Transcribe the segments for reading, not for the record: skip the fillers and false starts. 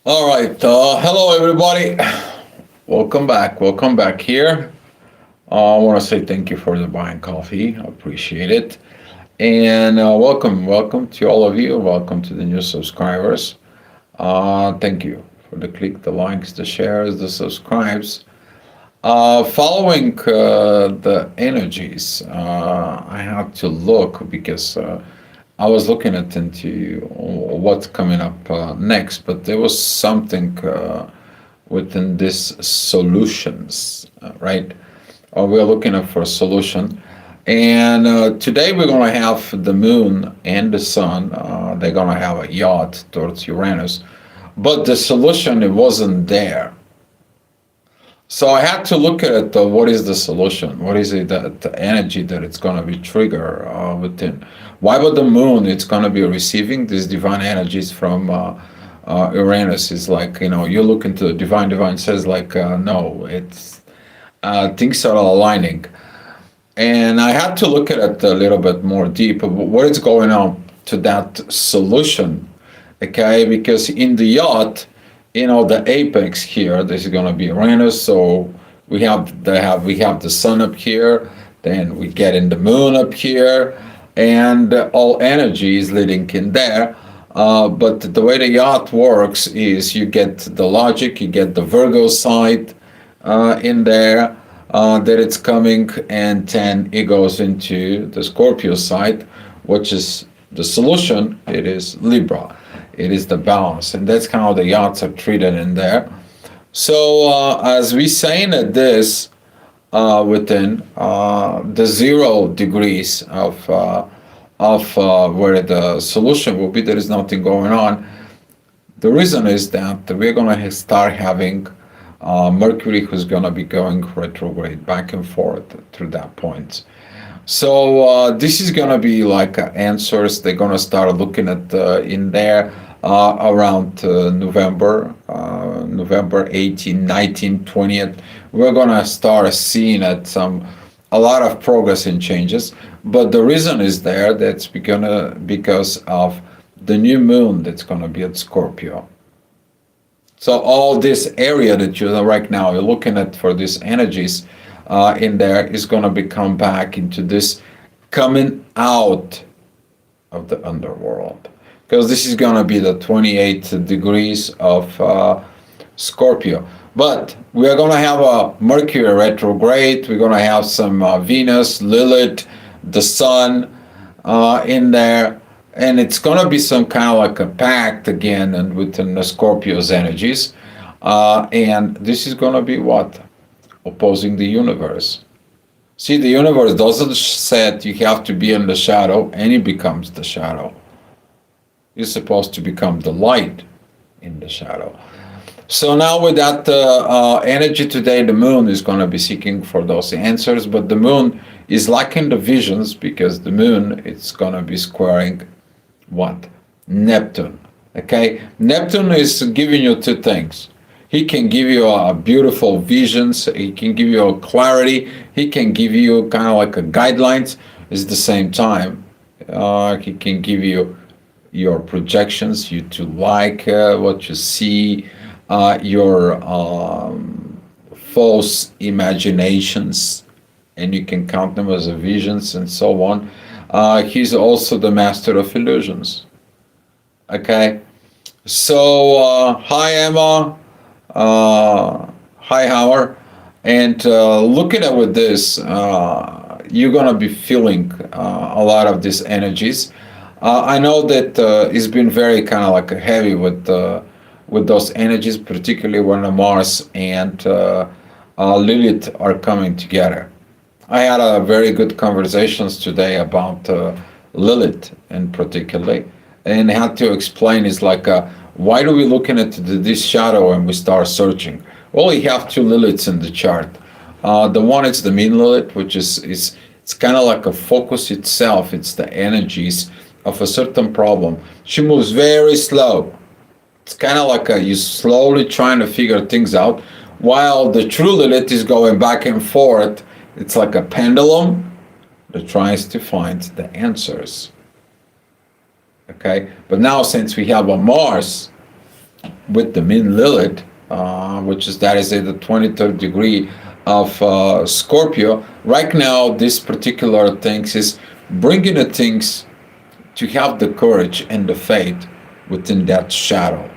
All right. Hello, everybody. Welcome back here. I want to say thank you for the buying coffee. I appreciate it. And welcome to all of you. Welcome to the new subscribers. Thank you for the click, the likes, the shares, the subscribes. Following the energies, I had to look because I was looking at into what's coming up next, but there was something within this solutions, right? We're looking up for a solution, and today we're going to have the moon and the sun. They're going to have a yacht towards Uranus, but the solution it wasn't there. So I had to look at what is the solution? What is it that the energy that it's going to be trigger within? Why would the moon? It's going to be receiving these divine energies from Uranus. Is like you look into the divine. Divine says like no, it's things are aligning, and I had to look at it a little bit more deep. What is going on to that solution? Okay, because in the yacht the apex here, this is going to be Uranus. So we have the sun up here, then we get in the moon up here, and all energy is leading in there. But the way the yacht works is you get the logic, you get the Virgo side in there that it's coming, and then it goes into the Scorpio side, which is the solution. It is Libra. It is the balance, and that's how the yachts are treated in there. So as we saying at this within the 0 degrees of where the solution will be, there is nothing going on. The reason is that we're going to start having Mercury, who's going to be going retrograde back and forth through that point. So this is going to be like answers. They're going to start looking at in there around November 18, 19, 20th. We're going to start seeing a lot of progress and changes. But the reason is there that's because of the new moon that's going to be at Scorpio. So all this area that you're right now you're looking at for these energies in there is going to become back into this coming out of the underworld, because this is going to be the 28 degrees of Scorpio. But we are going to have a Mercury retrograde. We're going to have some Venus, Lilith, the Sun in there. And it's going to be some kind of like a pact again and within the Scorpio's energies. And this is going to be what? Opposing the universe. See, the universe doesn't say you have to be in the shadow, and it becomes the shadow. You're supposed to become the light in the shadow. So now with that energy today, the moon is going to be seeking for those answers. But the moon is lacking the visions, because the moon, it's going to be squaring what? Neptune. Okay? Neptune is giving you two things. He can give you a beautiful visions. He can give you a clarity. He can give you kind of like a guidelines. At the same time, he can give you your projections, you to like what you see, your false imaginations, and you can count them as visions and so on. He's also the master of illusions. Okay, so hi Emma, hi Howard, and looking at with this, you're gonna be feeling a lot of these energies. I know that it's been very kind of like heavy with those energies, particularly when Mars and Lilith are coming together. I had a very good conversations today about Lilith in particular, and had to explain is like why do we looking at this shadow and we start searching? Well, you have two Liliths in the chart. The one is the mean Lilith, which is it's kind of like a focus itself. It's the energies of a certain problem. She moves very slow. It's kind of like you slowly trying to figure things out, while the true Lilith is going back and forth. It's like a pendulum that tries to find the answers. Okay, but now since we have a Mars with the mean Lilith, which is that is at the 23rd degree of Scorpio. Right now, this particular things is bringing the things to have the courage and the faith within that shadow.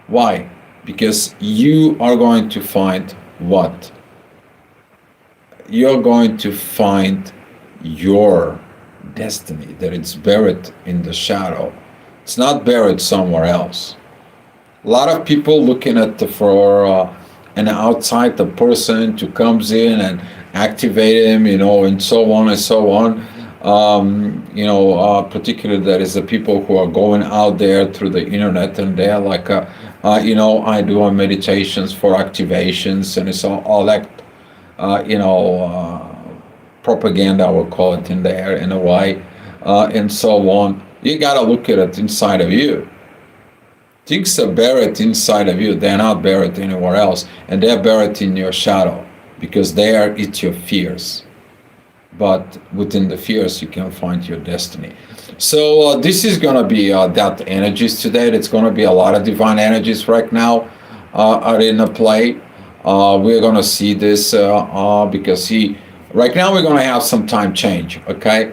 Why? Because you are going to find what? You're going to find your destiny, that it's buried in the shadow. It's not buried somewhere else. A lot of people looking at for an outside the person to comes in and activate him, and so on and so on. Particularly that is the people who are going out there through the internet and they're like, I do meditations for activations and it's all that, propaganda, I will call it in there in a way, and so on. You got to look at it inside of you. Things are buried inside of you. They're not buried anywhere else. And they're buried in your shadow because they are it's your fears. But within the fears, you can find your destiny. So this is going to be that energies today. It's going to be a lot of divine energies right now are in a play. We're going to see this because right now we're going to have some time change, okay?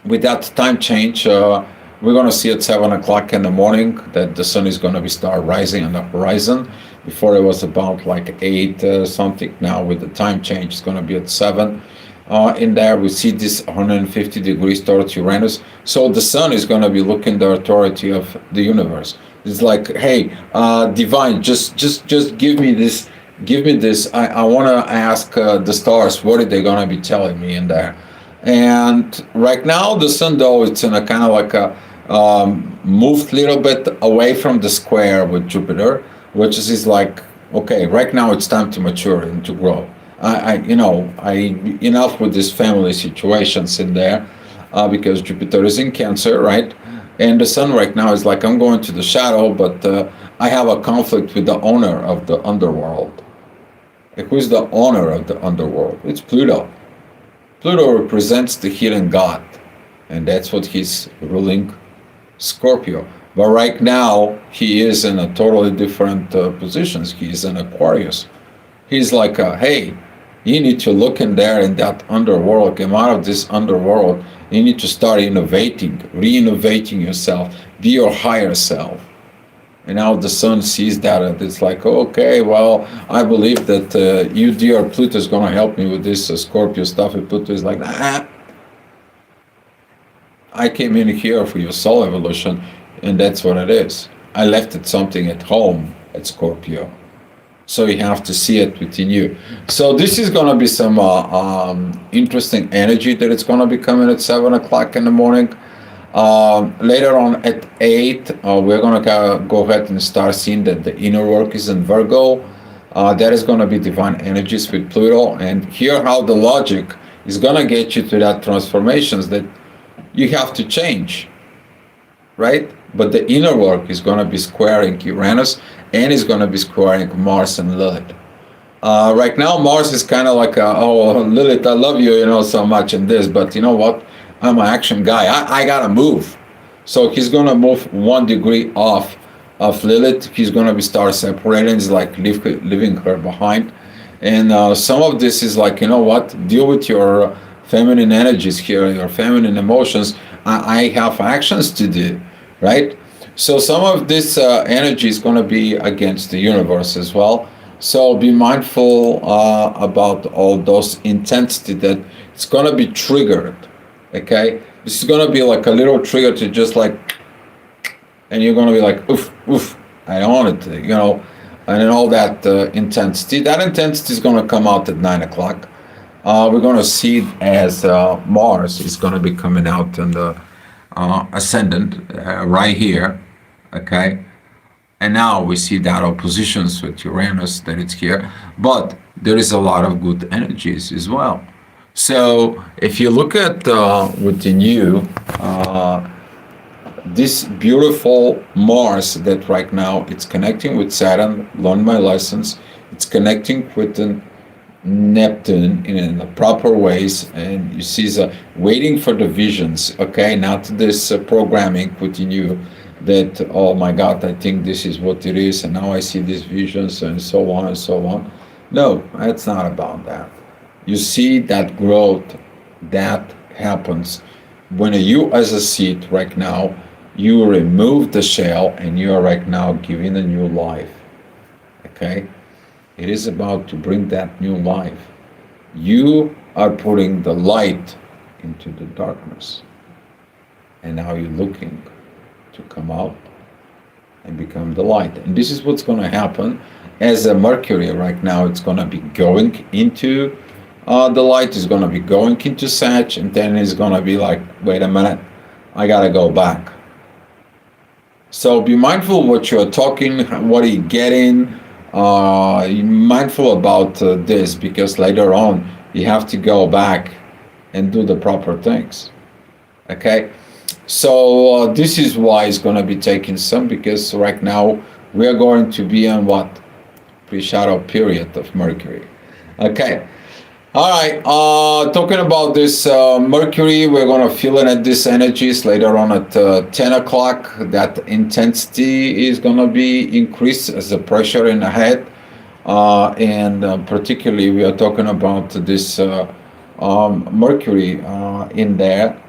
With that time change, we're going to see at 7 o'clock in the morning that the sun is going to be start rising on the horizon. Before it was about like 8 something. Now with the time change, it's going to be at 7. In there, we see this 150 degrees towards Uranus. So the sun is going to be looking the authority of the universe. It's like, hey, divine, just give me this. Give me this. I want to ask the stars, what are they going to be telling me in there? And right now, the sun, though, it's in a kind of like a moved a little bit away from the square with Jupiter, which is like, okay, right now it's time to mature and to grow. I enough with these family situations in there, because Jupiter is in Cancer, right? And the sun right now is like, I'm going to the shadow, but I have a conflict with the owner of the underworld. Like, who's the owner of the underworld? It's Pluto. Pluto represents the hidden god, and that's what he's ruling Scorpio. But right now, he is in a totally different positions. He's in Aquarius. He's like, hey, you need to look in there in that underworld, come out of this underworld. You need to start innovating, re-innovating yourself, be your higher self. And now the sun sees that, and it's like, okay, well, I believe that you, dear Pluto, is going to help me with this Scorpio stuff. And Pluto is like, nah, I came in here for your soul evolution, and that's what it is. I left it something at home at Scorpio. So you have to see it within you. So this is going to be some interesting energy that it's going to be coming at 7 o'clock in the morning. Later on at 8, we're going to go ahead and start seeing that the inner work is in Virgo. That is going to be divine energies with Pluto. And here how the logic is going to get you to that transformations that you have to change, right? But the inner work is going to be squaring Uranus and is going to be squaring Mars and Lilith. Right now, Mars is kind of like, oh, Lilith, I love you, so much in this, but you know what? I'm an action guy. I got to move. So he's going to move 1 degree off of Lilith. He's going to be start separating. It's like leaving her behind. And some of this is like, you know what? Deal with your feminine energies here, your feminine emotions. I have actions to do, right? So some of this energy is going to be against the universe as well. So be mindful about all those intensity that it's going to be triggered. Okay, this is going to be like a little trigger to just like, and you're going to be like, oof, oof, I don't want it, and then all that intensity. That intensity is going to come out at 9 o'clock. We're going to see it as Mars is going to be coming out in the ascendant right here. Okay, and now we see that oppositions with Uranus that it's here, but there is a lot of good energies as well. So if you look at within you, this beautiful Mars that right now it's connecting with Saturn, learn my lessons, it's connecting with Neptune in the proper ways, and you see waiting for the visions, okay, not this programming within you, that, oh my God, I think this is what it is, and now I see these visions, and so on and so on. No, it's not about that. You see that growth that happens when you, as a seed, right now, you remove the shell and you are right now giving a new life. Okay? It is about to bring that new life. You are putting the light into the darkness. And now you're looking to come out and become the light. And this is what's going to happen as a Mercury right now. It's going to be going into the light, is going to be going into Sag, and then it's going to be like, wait a minute, I got to go back. So be mindful what you're talking, what are you getting. Be mindful about this, because later on you have to go back and do the proper things. Okay? So this is why it's going to be taking some, because right now we are going to be in what? Pre-shadow period of Mercury. Okay. All right. Talking about this Mercury, we're going to feel it at these energies later on at 10 o'clock. That intensity is going to be increased as the pressure in the head. And particularly, we are talking about this Mercury in there.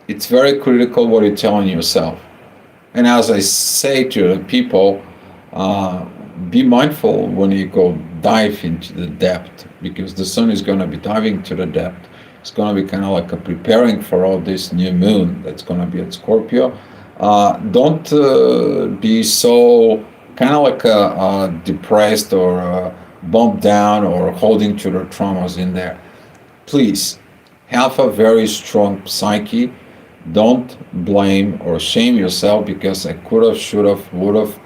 It's very critical what you're telling yourself. And as I say to the people, be mindful when you go dive into the depth, because the sun is going to be diving to the depth. It's going to be kind of like a preparing for all this new moon that's going to be at Scorpio. Don't be so kind of like depressed or bumped down or holding to the traumas in there. Please have a very strong psyche. Don't blame or shame yourself because I could have, should have, would have,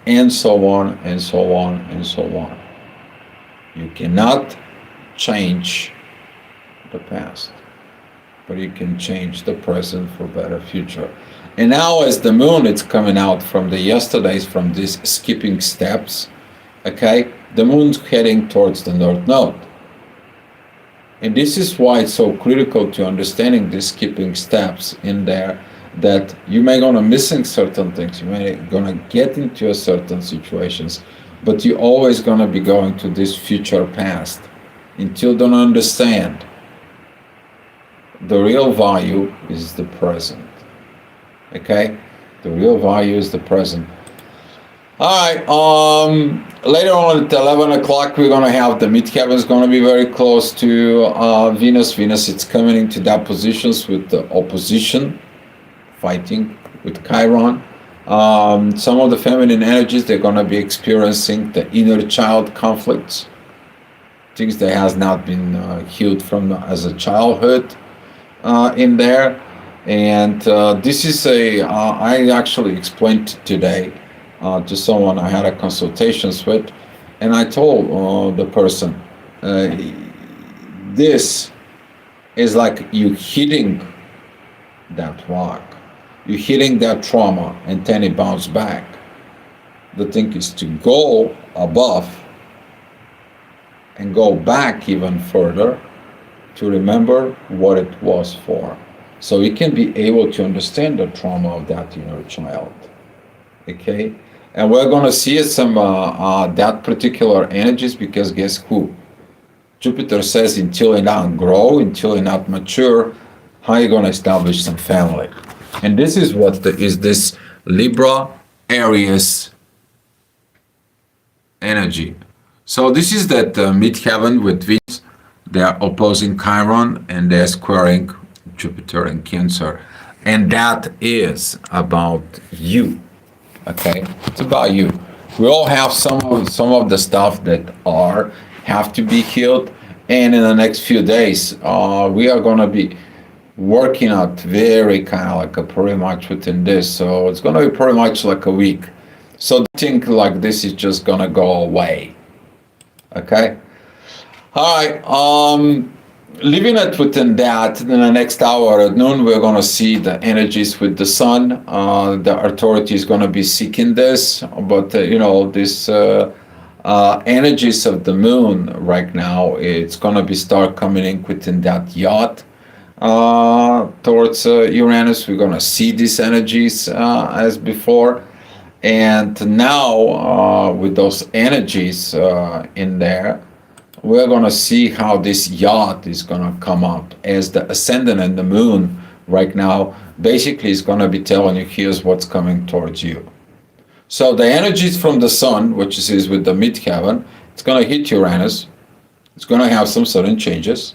and so on and so on and so on. You cannot change the past, but you can change the present for a better future. And now as the moon is coming out from the yesterdays, from these skipping steps, okay, the moon's heading towards the North Node. And this is why it's so critical to understanding these skipping steps in there, that you may gonna missing certain things, you may gonna get into a certain situations, but you always gonna be going to this future past until you don't understand the real value is the present. Okay, the real value is the present. All right. Later on at 11 o'clock, we're going to have the midheaven is going to be very close to Venus. Venus, it's coming into that positions with the opposition, fighting with Chiron. Some of the feminine energies, they're going to be experiencing the inner child conflicts, things that has not been healed from as a childhood in there. And this is I actually explained today to someone I had a consultations with, and I told the person, this is like you hitting that rock, you hitting that trauma, and then it bounces back. The thing is to go above and go back even further to remember what it was for. So you can be able to understand the trauma of that inner child. Okay? And we're going to see some that particular energies, because guess who? Jupiter says until you not grow, until you not mature, how are you going to establish some family? And this is what is this Libra Aries energy. So this is that midheaven with Venus. They are opposing Chiron and they're squaring Jupiter in Cancer. And that is about you. Okay, it's about you. We all have some of the stuff that have to be healed, and in the next few days, we are gonna be working out very kind of like pretty much within this. So it's gonna be pretty much like a week. So think like this is just gonna go away. Okay. All right. Leaving it within that, in the next hour at noon, we're going to see the energies with the sun. The authority is going to be seeking this, but this energies of the moon right now, it's going to be start coming in within that yacht. towards Uranus. We're going to see these energies as before. And now, with those energies in there, we're going to see how this yacht is going to come out as the ascendant and the moon right now basically is going to be telling you here's what's coming towards you. So the energies from the sun, which is with the midheaven, it's going to hit Uranus. It's going to have some sudden changes.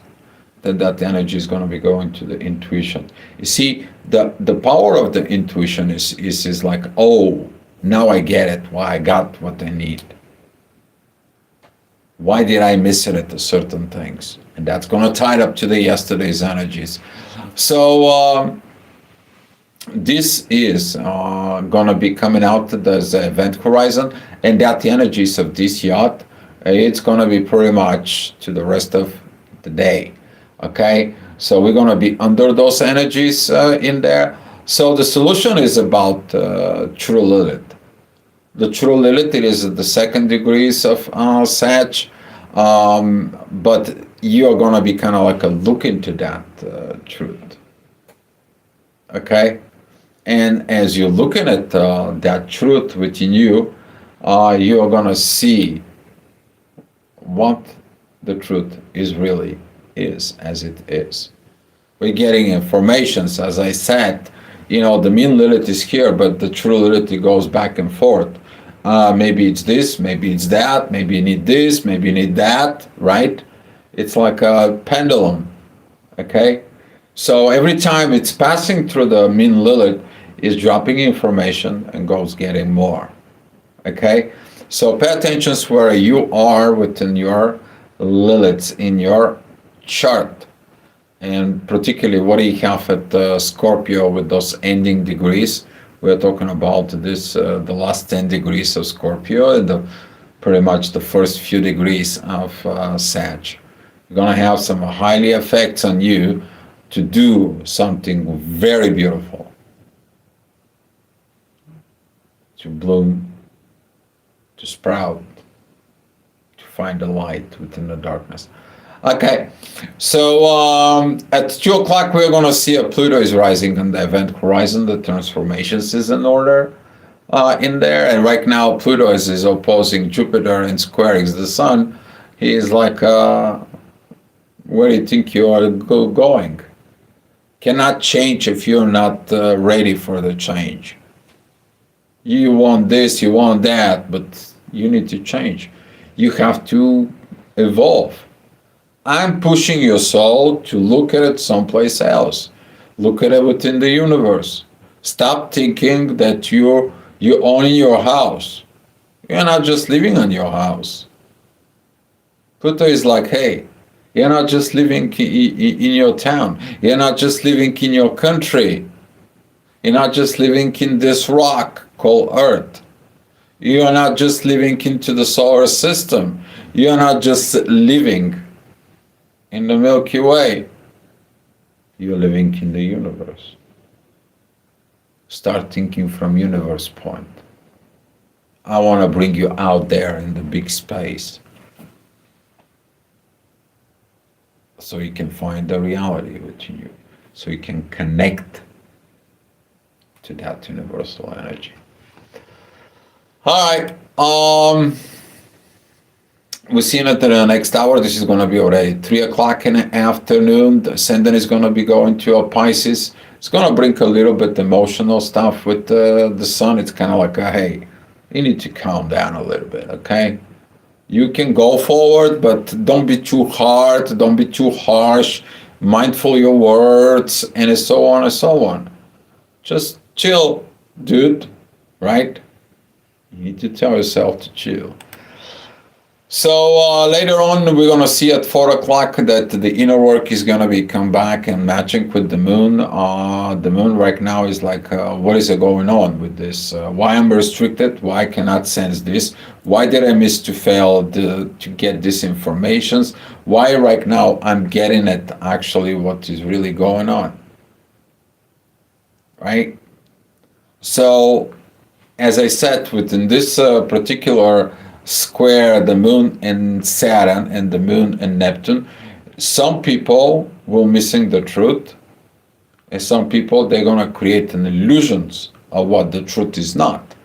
Then that energy is going to be going to the intuition. You see, the power of the intuition is like, oh, now I get it. Why I got what I need. Why did I miss it at the certain things? And that's going to tie it up to the yesterday's energies. So this is going to be coming out as the event horizon, and that the energies of this yacht, it's going to be pretty much to the rest of the day. Okay, so we're going to be under those energies in there. So the solution is about true Lilith. The true Lilith, it is the second degrees of Sag, but you're going to be kind of like a look into that truth. Okay, and as you're looking at that truth within you, you're going to see what the truth is really is as it is. We're getting informations, as I said, the mean Lilith is here, but the true Lilith goes back and forth. Maybe it's this, maybe it's that, maybe you need this, maybe you need that, right? It's like a pendulum, okay? So every time it's passing through the mean Lilith, is dropping information and goes getting more, okay? So pay attention to where you are within your Liliths in your chart, and particularly what do you have at Scorpio with those ending degrees. We're talking about this the last 10 degrees of Scorpio and pretty much the first few degrees of Sag. You're going to have some highly effects on you to do something very beautiful, to bloom, to sprout, to find the light within the darkness. Okay, so at 2 o'clock we're going to see a Pluto is rising on the event horizon. The transformations is in order in there, and right now Pluto is opposing Jupiter and squaring the Sun. He is like, where do you think you are going? Cannot change if you're not ready for the change. You want this, you want that, but you need to change. You have to evolve. I'm pushing your soul to look at it someplace else. Look at it within the universe. Stop thinking that you own your house. You're not just living in your house. Pluto is like, hey, you're not just living in your town. You're not just living in your country. You're not just living in this rock called Earth. You are not just living into the solar system. You are not just living in the Milky Way. You're living in the universe. Start thinking from universe point. I want to bring you out there in the big space so you can find the reality within you, so you can connect to that universal energy. All right. We'll see you in the next hour. This is going to be already 3 o'clock in the afternoon. The ascendant is going to be going to a Pisces. It's going to bring a little bit emotional stuff with the sun. It's kind of like, hey, you need to calm down a little bit, okay? You can go forward, but don't be too hard. Don't be too harsh. Mindful your words, and so on and so on. Just chill, dude, right? You need to tell yourself to chill. So later on, we're going to see at 4 o'clock that the inner work is going to be come back and matching with the moon. The moon right now is like, what is going on with this? Why I'm restricted? Why I cannot sense this? Why did I miss to fail to get this information? Why right now I'm getting at actually what is really going on? Right? So, as I said, within this particular square, the moon and Saturn and the moon and Neptune, Some people will missing the truth, and some people they're gonna create an illusions of what the truth is not,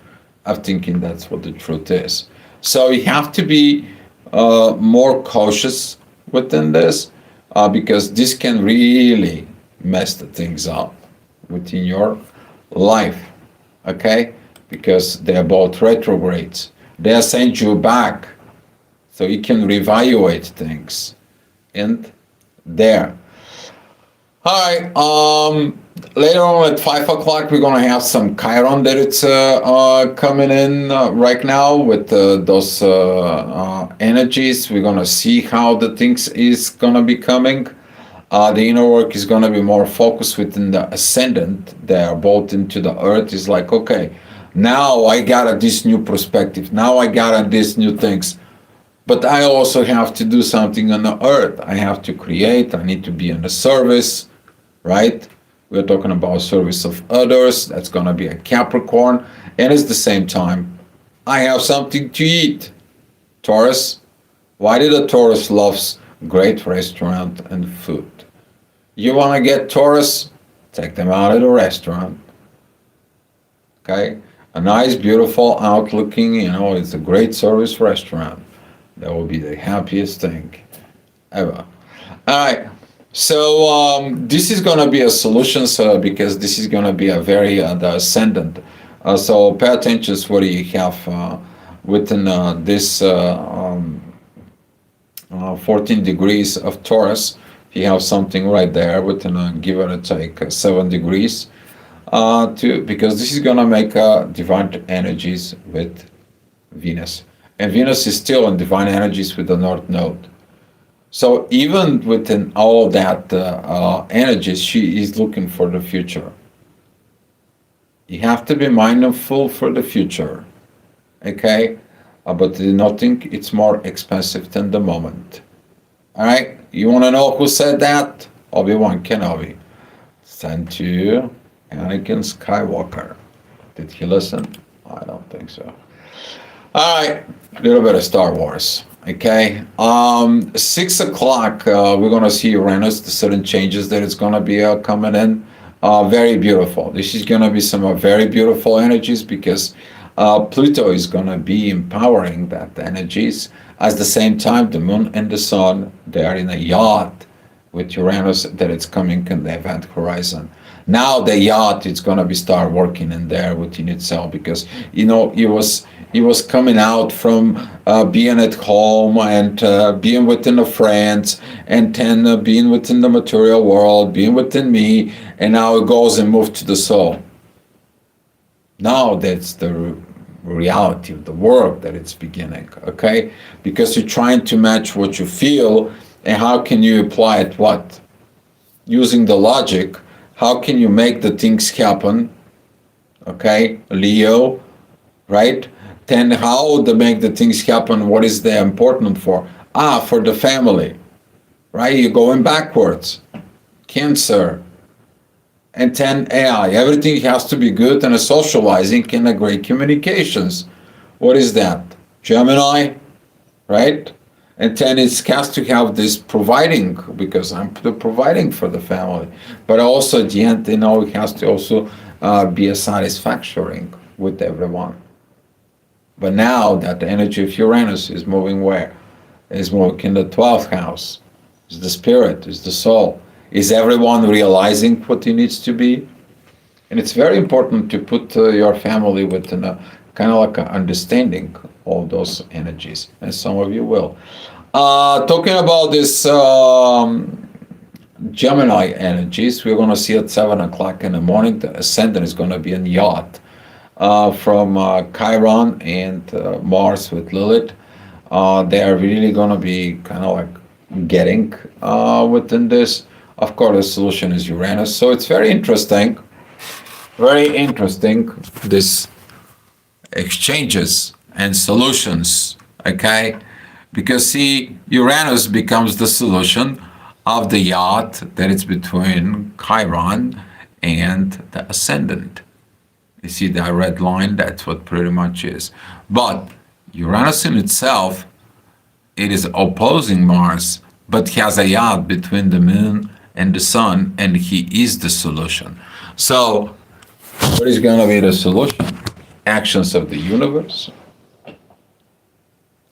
of thinking that's what the truth is. So you have to be more cautious within this, because this can really mess the things up within your life. Okay, because they're both retrogrades. They'll send you back so you can reevaluate things. And there. All right. Later on at 5 o'clock, we're gonna have some Chiron that it's coming in right now with those energies. We're gonna see how the things is gonna be coming. The inner work is gonna be more focused within the ascendant. They are both into the earth. Is like, okay, now I got this new perspective. Now I got this new things. But I also have to do something on the earth. I have to create. I need to be in the service, right? We're talking about service of others. That's going to be a Capricorn. And at the same time, I have something to eat. Taurus. Why did a Taurus loves great restaurant and food? You want to get Taurus? Take them out of the restaurant. Okay? A nice, beautiful, outlooking, it's a great service restaurant. That will be the happiest thing ever. All right. So this is going to be a solution, because this is going to be a very the ascendant. So pay attention to what you have within this 14 degrees of Taurus. You have something right there within give or take 7 degrees. Because this is going to make divine energies with Venus. And Venus is still in divine energies with the North Node. So even within all of that energies, she is looking for the future. You have to be mindful for the future, okay? But do not think it's more expensive than the moment. All right? You want to know who said that? Obi-Wan Kenobi. Sent to Anakin Skywalker. Did he listen? I don't think so. All right, a little bit of Star Wars. Okay, 6 o'clock, we're gonna see Uranus, the sudden changes that it's gonna be coming in. Very beautiful. This is gonna be some very beautiful energies, because Pluto is gonna be empowering that energies. At the same time, the Moon and the Sun, they are in a yacht with Uranus that it's coming in the event horizon. Now the yacht is gonna be start working in there within itself, because it was coming out from being at home and being within the friends, and then being within the material world, being within me, and now it goes and moves to the soul. Now that's the reality of the work that it's beginning, okay? Because you're trying to match what you feel, and how can you apply it what? Using the logic, how can you make the things happen, okay? Leo, right? Then how to make the things happen, what is they important for? For the family, right? You're going backwards. Cancer. And then AI. Everything has to be good, and a socializing and a great communications. What is that? Gemini, right? And then it has to have this providing, because I'm providing for the family. But also at the end, it has to also be a satisfactory with everyone. But now that the energy of Uranus is moving where? Is moving in the 12th house. Is the spirit, is the soul. Is everyone realizing what he needs to be? And it's very important to put your family within a kind of like an understanding of those energies. And some of you will. Talking about this Gemini energies, we're going to see at 7 o'clock in the morning, the ascendant is going to be in yacht. From Chiron and Mars with Lilith. They are really going to be kind of like getting within this. Of course, the solution is Uranus. So it's very interesting, this exchanges and solutions, okay? Because see, Uranus becomes the solution of the yacht that is between Chiron and the ascendant. You see that red line? That's what pretty much is. But Uranus in itself, it is opposing Mars but he has a yacht between the moon and the sun, and he is the solution. So, what is going to be the solution? Actions of the universe.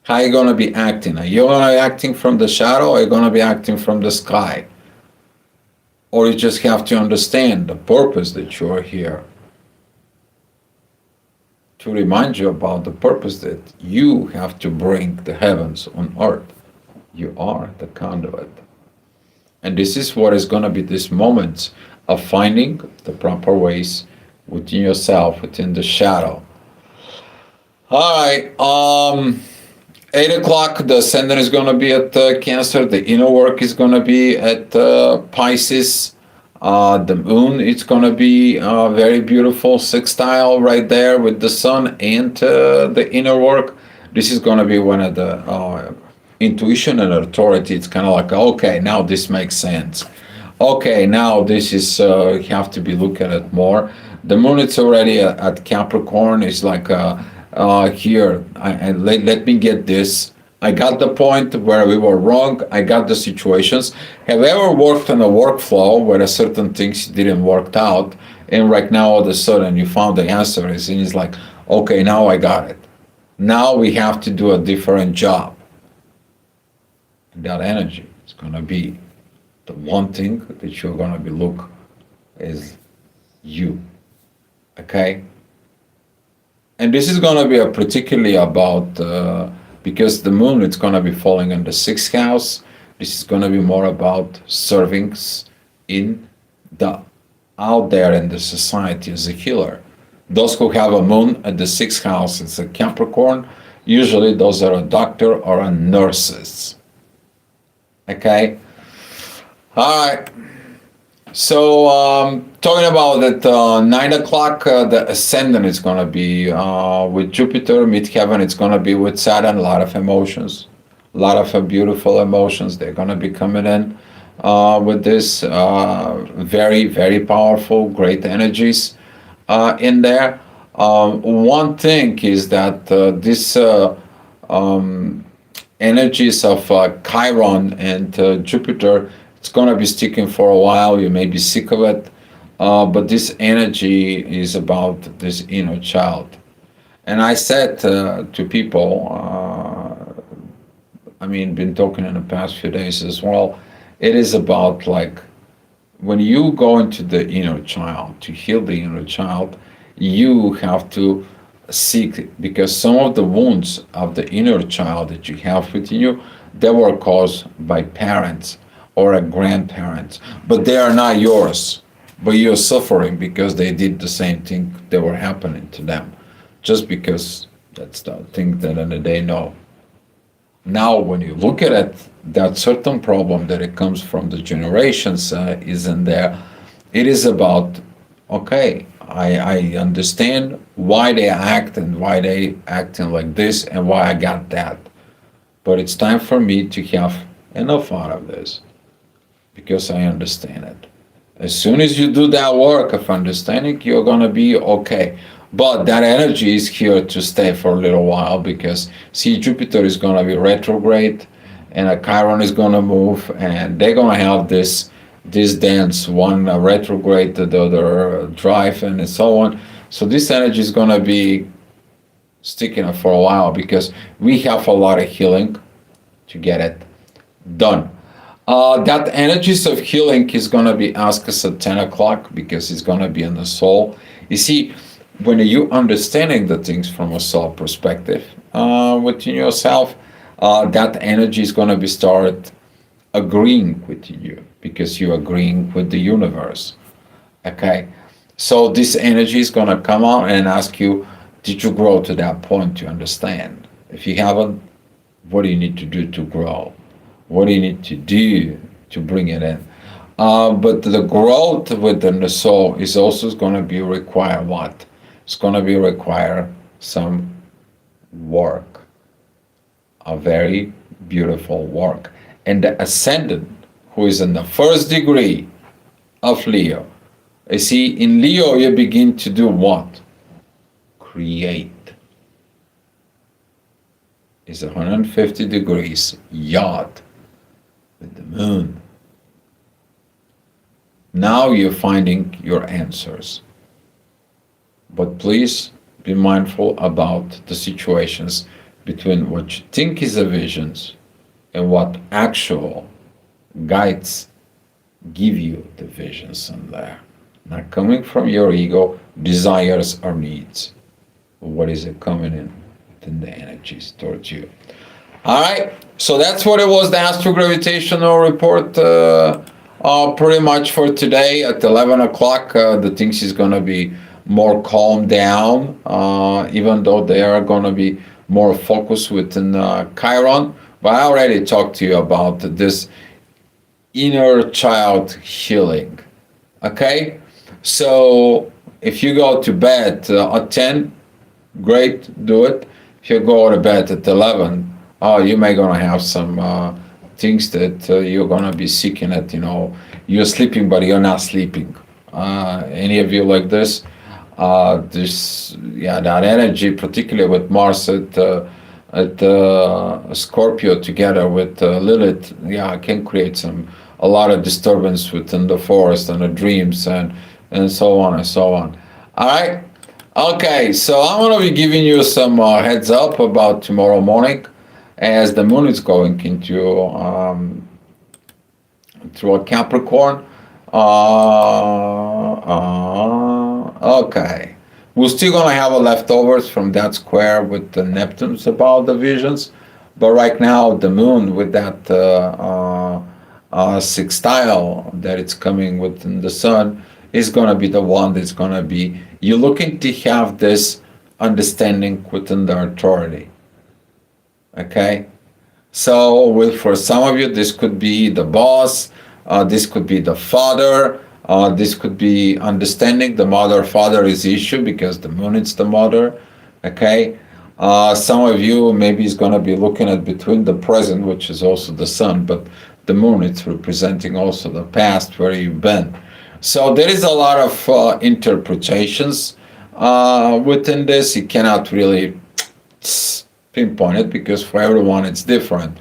How are you going to be acting? Are you going to be acting from the shadow, or are you going to be acting from the sky? Or you just have to understand the purpose that you are here, to remind you about the purpose that you have to bring the heavens on earth. You are the conduit. And this is what is going to be this moment of finding the proper ways within yourself, within the shadow. All right. 8 o'clock, the ascendant is going to be at Cancer. The inner work is going to be at Pisces. The moon, it's going to be very beautiful sextile right there with the sun and the inner work. This is going to be one of the intuition and authority. It's kind of like, okay, now this makes sense. Okay, now this is, you have to be looking at more. The moon, it's already at Capricorn. It's like, here, let me get this. I got the point where we were wrong. I got the situations. Have you ever worked on a workflow where a certain things didn't work out, and right now all of a sudden you found the answer is, and it's like, okay, now I got it. Now we have to do a different job. And that energy is going to be the one thing that you're going to be look is you. Okay? And this is going to be a particularly about because the moon it's going to be falling in the sixth house. This is going to be more about servings in the out there in the society as a healer. Those who have a moon at the sixth house, it's a Capricorn. Usually, those are a doctor or a nurses. Okay. All right. So, talking about that, 9 o'clock, the ascendant is going to be with Jupiter, midheaven, it's going to be with Saturn, a lot of emotions, a lot of beautiful emotions. They're going to be coming in with this very, very powerful, great energies in there. One thing is that this energies of Chiron and Jupiter, it's going to be sticking for a while. You may be sick of it. But this energy is about this inner child. And I said to people, been talking in the past few days as well, it is about like when you go into the inner child, to heal the inner child, you have to seek, because some of the wounds of the inner child that you have within you, they were caused by parents or a grandparents, but they are not yours. But you're suffering because they did the same thing that were happening to them, just because that's the thing that in the day no. Now, when you look at it, that certain problem that it comes from the generations is in there. It is about, okay, I understand why they act and why they acting like this and why I got that. But it's time for me to have enough out of this because I understand it. As soon as you do that work of understanding, you're going to be okay. But that energy is here to stay for a little while because, see, Jupiter is going to be retrograde and a Chiron is going to move and they're going to have this dance, one retrograde, the other drive and so on. So this energy is going to be sticking for a while because we have a lot of healing to get it done. That energies of healing is going to be asked us at 10 o'clock because it's going to be in the soul. You see, when you understanding the things from a soul perspective within yourself, that energy is going to be start agreeing with you because you're agreeing with the universe. Okay, so this energy is going to come out and ask you, did you grow to that point to understand? If you haven't, what do you need to do to grow? What do you need to do to bring it in? But the growth within the soul is also going to be require what? It's going to be require some work, a very beautiful work. And the ascendant, who is in the first degree of Leo, you see, in Leo you begin to do what? Create. It's 150 degrees yacht. with the moon. Now you're finding your answers. But please be mindful about the situations between what you think is a visions and what actual guides give you the visions in there. Not coming from your ego, desires, or needs. What is it coming in within the energies towards you? All right, so that's what it was, the astrogravitational report. Pretty much for today at 11 o'clock, the things is going to be more calmed down, even though they are going to be more focused within Chiron. But I already talked to you about this inner child healing. Okay, so if you go to bed at 10, great, do it. If you go to bed at 11, you may gonna have some things that you're gonna be seeking at. You're sleeping, but you're not sleeping. Any of you like this? That energy, particularly with Mars at Scorpio together with Lilith, can create a lot of disturbance within the forest and the dreams and so on and so on. All right. Okay, so I'm going to be giving you some heads up about tomorrow morning as the moon is going into through a Capricorn. Okay, we're still going to have a leftovers from that square with the Neptune's about the visions, but right now the moon with that sextile that it's coming within the sun is going to be the one that's going to be, you're looking to have this understanding within the authority. Okay, so for some of you this could be the boss, this could be the father, this could be understanding the mother father is the issue because the moon is the mother. Okay, some of you maybe is going to be looking at between the present, which is also the sun, but the moon it's representing also the past where you've been. So there is a lot of interpretations within this. You cannot really pinpoint it because for everyone it's different.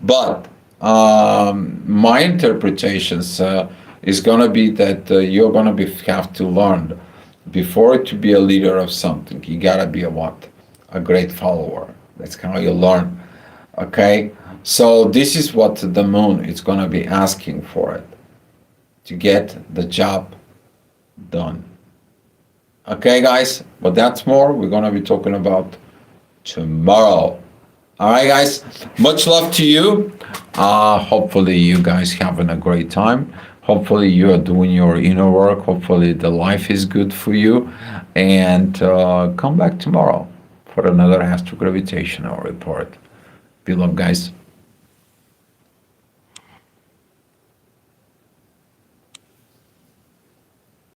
But my interpretations is going to be that you're going to have to learn before to be a leader of something. You got to be a what? A great follower. That's how you learn. Okay? So this is what the moon is going to be asking for it. To get the job done. Okay, guys, but that's more we're going to be talking about tomorrow. All right, guys, much love to you. Hopefully you guys having a great time. Hopefully you are doing your inner work. Hopefully the life is good for you. And come back tomorrow for another astrogravitational report. Be love, guys.